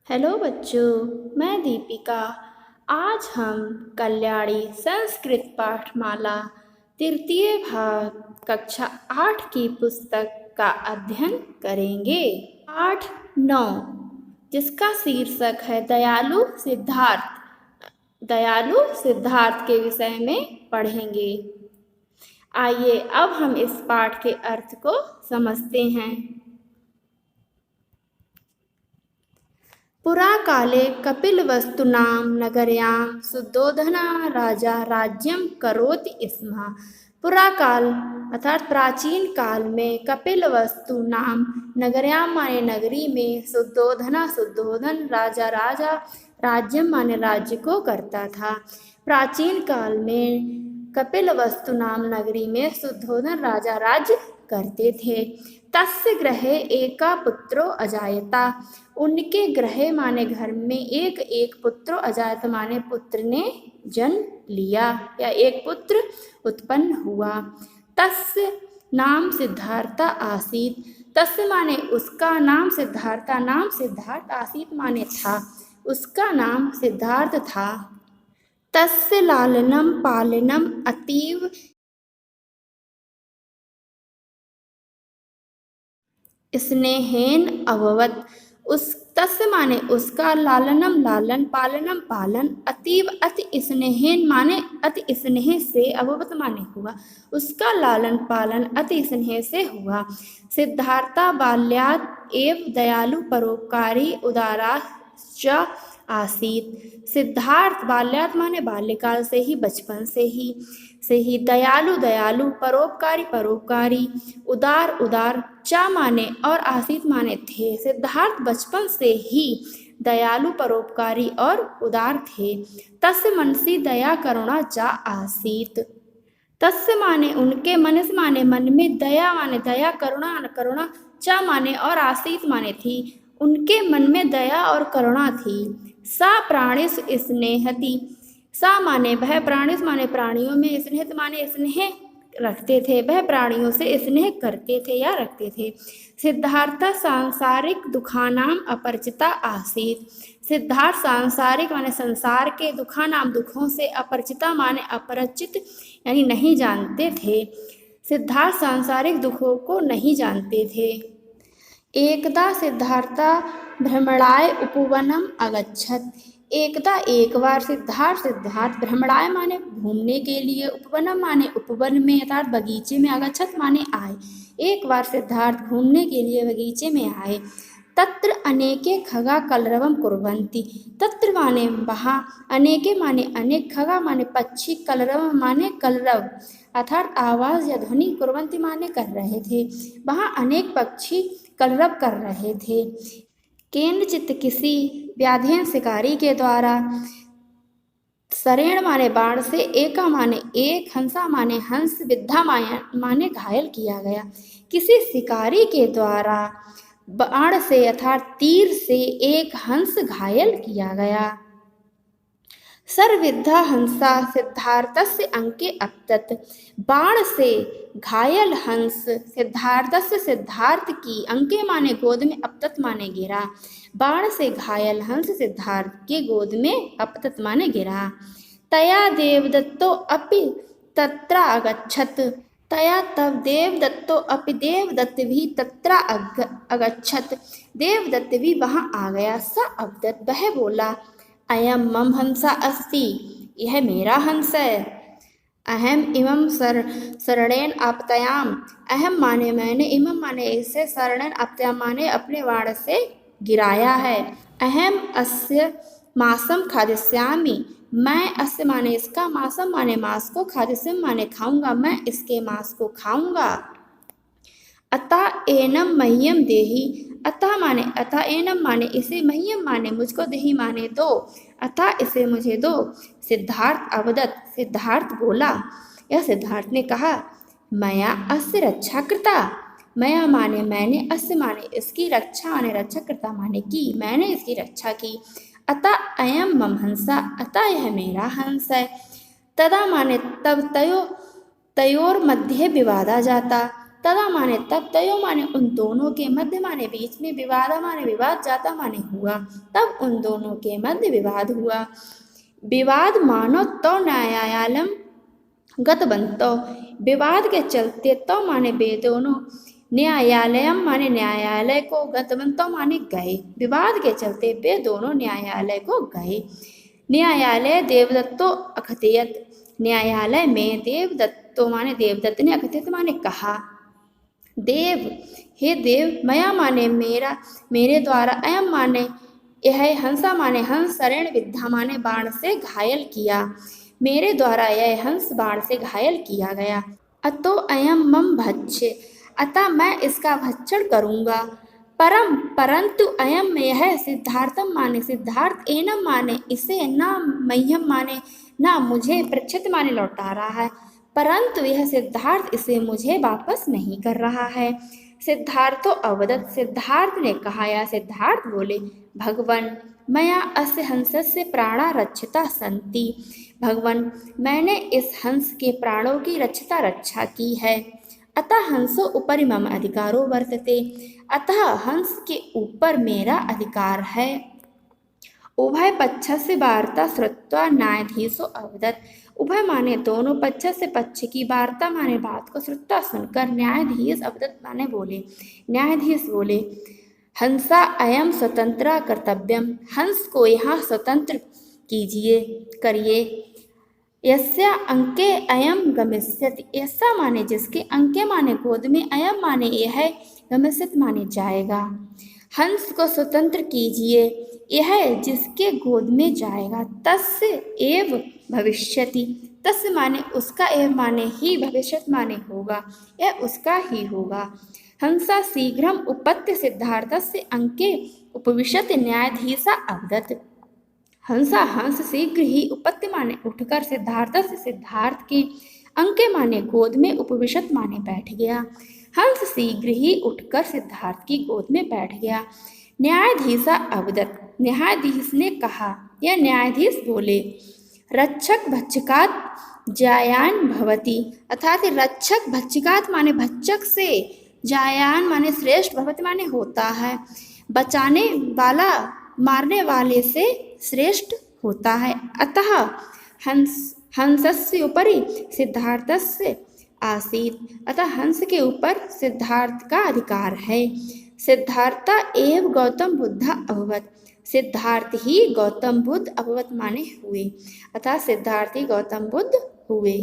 Hello बच्चों, मैं दीपिका। आज हम कल्याणी संस्कृत पाठमाला तृतीय भाग कक्षा 8 की पुस्तक का अध्ययन करेंगे। पाठ 9, जिसका शीर्षक है दयालु सिद्धार्थ। दयालु सिद्धार्थ के विषय में पढ़ेंगे। आइए अब हम इस पाठ के अर्थ को समझते हैं। पुरा काले कपिलवस्तुनां नगर्यां सुद्धोधना राजा राज्यं करोति स्म। पुरा काल अर्थात प्राचीन काल में कपिलवस्तु नाम नगर्यां माने नगरी में शुद्धोधन राजा राज्यम माने राज्य को करता था। प्राचीन काल में कपिलवस्तु नाम नगरी में शुद्धोधन राजा राज्य करते थे। तस्य गृहे एका पुत्रो अजायता। उनके गृह माने घर में एक पुत्रो अजायत माने पुत्र ने जन्म लिया या एक पुत्र उत्पन्न हुआ। तस्य नाम सिद्धार्था आसीत। तस्य माने उसका नाम सिद्धार्था, नाम सिद्धार्थ, आसीत माने था, उसका नाम सिद्धार्थ था। तस्य लालनम पालनम अतीव स्नेहेन अभवत। उस तस्य माने उसका, लालनम लालन, पालनम पालन, अतीव अति स्नेहेन माने अति स्नेह से, अभवत माने हुआ, उसका लालन पालन अति स्नेह से हुआ। सिद्धार्था बाल्यात् एव दयालु परोपकारी उदारा च आसीत। सिद्धार्थ बाल्यात् माने बाल्यकाल से ही, बचपन से ही दयालु परोपकारी, उदार चा माने और आसीत माने थे। सिद्धार्थ बचपन से ही दयालु परोपकारी और उदार थे। तस्य मनसि दया करुणा चा आसीत। तस्य माने उनके, मनस माने मन में, दया माने दया, करुणा चा माने और आसीत माने थी, उनके मन में दया और करुणा थी। सा प्राणिस स्नेहति। सा माने वह, प्राणिस माने प्राणियों में, स्नेहत माने स्नेह रखते थे, वह प्राणियों से स्नेह करते थे या रखते थे। सिद्धार्थ सांसारिक दुखानाम अपरिचिता आसीत। सिद्धार्थ सांसारिक माने संसार के, दुखानाम दुखों से, अपरिचिता माने अपरिचित यानी नहीं जानते थे। सिद्धार्थ सांसारिक दुखों को नहीं जानते थे। एकदा सिद्धार्था भ्रमणाय उपवनम अगच्छत। एकदा एक बार सिद्धार्थ भ्रमणाय माने घूमने के लिए, उपवनम माने उपवन में अर्थात बगीचे में, अगच्छत माने आए। एक बार सिद्धार्थ घूमने के लिए बगीचे में आए। तत्र अनेके खगा कलरवम कुर्वन्ति। तत्र माने वहाँ, अनेके माने अनेक, खगा माने पक्षी, कलरव माने कलरव अर्थात आवाज़ या ध्वनि, कुर्वन्ति माने कर रहे थे। वहाँ अनेक पक्षी कलरव कर रहे थे। केनचित किसी व्याधीन शिकारी के द्वारा, शरेण माने बाण से, एका माने एक, हंसा माने हंस, विद्धा माने घायल किया गया। किसी शिकारी के द्वारा बाण से अर्थात तीर से एक हंस घायल किया गया। सर्वविद्धा हंसा सिद्धार्थस्य अंके अपतत। बाण से घायल हंस सिद्धार्थ की, अंके माने गोद में, अपतत माने गिरा। बाण से घायल हंस सिद्धार्थ के गोद में अपतत माने गिरा। तया देवदत्तो अपि तत्र अगच्छत। तया तब देवदत्तो अपि, देवदत्त भी, तत्र अगच्छत, देवदत्त भी वहाँ आ गया। स अवदत् वह बोला, अयम मम हंसा अस्ति, यह मेरा हंस है। अहम इमं शरणेन आपतयाम। अहम माने मैंने, इमं माने इसे, शरणेन आपतयाम माने अपने बाण से गिराया है। अहम अस्य मांसम खादिष्यामि। मैं, अस्य माने इसका, मांसम माने मांस को, खादिष्यामि माने खाऊंगा, मैं इसके मांस को खाऊंगा। अतः एनम मह्यम देहि। अतः एनम माने इसे, मह्यम माने मुझको, देहि माने दो, अतः इसे मुझे दो। सिद्धार्थ अवदत् सिद्धार्थ बोला या सिद्धार्थ ने कहा, मया अस्य रक्षा कृता। मया माने मैंने, अस्य माने इसकी, रक्षा माने रक्षा, कृता माने की, मैंने इसकी रक्षा की। अतः अयम मम हंसा, अतः यह मेरा हंस है। तदा माने तब, तयोर मध्य विवादा जाता। तदा माने तब, तयो माने उन दोनों के मध्य माने बीच में, विवादा माने विवाद, जाता माने हुआ, तब उन दोनों के मध्य विवाद हुआ। विवाद मानो तो न्यायालयम गतवंतो, विवाद के चलते तो माने वे दोनों, न्यायालयम माने न्यायालय को, गतवंतो माने गए, विवाद के चलते वे दोनों न्यायालय को गए। न्यायालय देवदत्तो अकथयत, न्यायालय में देवदत्तो माने देवदत्त ने, अकथयत माने कहा। देव, हे देव, मया माने मेरा, मेरे द्वारा, अयम माने यह, हंसा माने हंस, शरण विद्या माने बाण से घायल किया, मेरे द्वारा यह हंस बाण से घायल किया गया। अतो अयम मम भक्ष्य, अतः मैं इसका भक्षण करूँगा। परंतु अयम यह, सिद्धार्थम माने सिद्धार्थ, एनम माने इसे, न मह्यम माने न मुझे, पृच्छत माने लौटा रहा है, परंतु यह सिद्धार्थ इसे मुझे वापस नहीं कर रहा है। सिद्धार्थो अवदत्, सिद्धार्थ ने कहा, या सिद्धार्थ बोले, भगवन मया अस्य हंसस्य प्राणा रक्षिता सन्ति, भगवन मैंने इस हंस के प्राणों की रक्षा की है। अतः हंसो ऊपरि मम अधिकारो वर्तते, अतः हंस के ऊपर मेरा अधिकार है। उभय पक्षस्य वार्ता श्रुत्वा न्यायाधीशो अवदत्, उभय माने दोनों, पक्ष से पक्ष की, वार्ता माने बात को, श्रुत्वा सुनकर, न्यायाधीश अवदत् माने बोले, न्यायाधीश बोले, हंसा अयम स्वतंत्र कर्तव्यम, हंस को यहाँ स्वतंत्र कीजिए, करिए। यस्य अंके अयम गमिष्यति, ऐसा माने जिसके, अंके माने गोद में, अयम माने यह, गमिष्यति माने जाएगा। हंस को स्वतंत्र कीजिए, यह जिसके गोद में जाएगा। तस्य एव भविष्यति, तस्य माने उसका, एव माने ही, भविष्यत माने होगा, यह उसका ही होगा। हंसा शीघ्रम उपत्य सिद्धार्थस्य अंके उपविशत न्यायाधीशा अवदत्, हंसा हंस शीघ्र ही, उपत्य माने उठकर, सिद्धार्थ से सिद्धार्थ के, अंके माने गोद में, उपविशत माने बैठ गया। हंस शीघ्र ही उठकर सिद्धार्थ की गोद में बैठ गया। न्यायाधीशा अवदत्, न्यायाधीश ने कहा, या न्यायाधीश बोले, रक्षक भक्षकात जायान भवति, अर्थात रक्षक भक्षकात माने भक्षक से, जायान माने श्रेष्ठ, भवति माने होता है, बचाने वाला मारने वाले से श्रेष्ठ होता है। अतः हंसस्य उपरि सिद्धार्थस्य आसीत्, अतः हंस के ऊपर सिद्धार्थ का अधिकार है। सिद्धार्था एव गौतम बुद्धा अभवत्, सिद्धार्थ ही गौतम बुद्ध अभवत् माने हुए, अतः सिद्धार्थ ही गौतम बुद्ध हुए।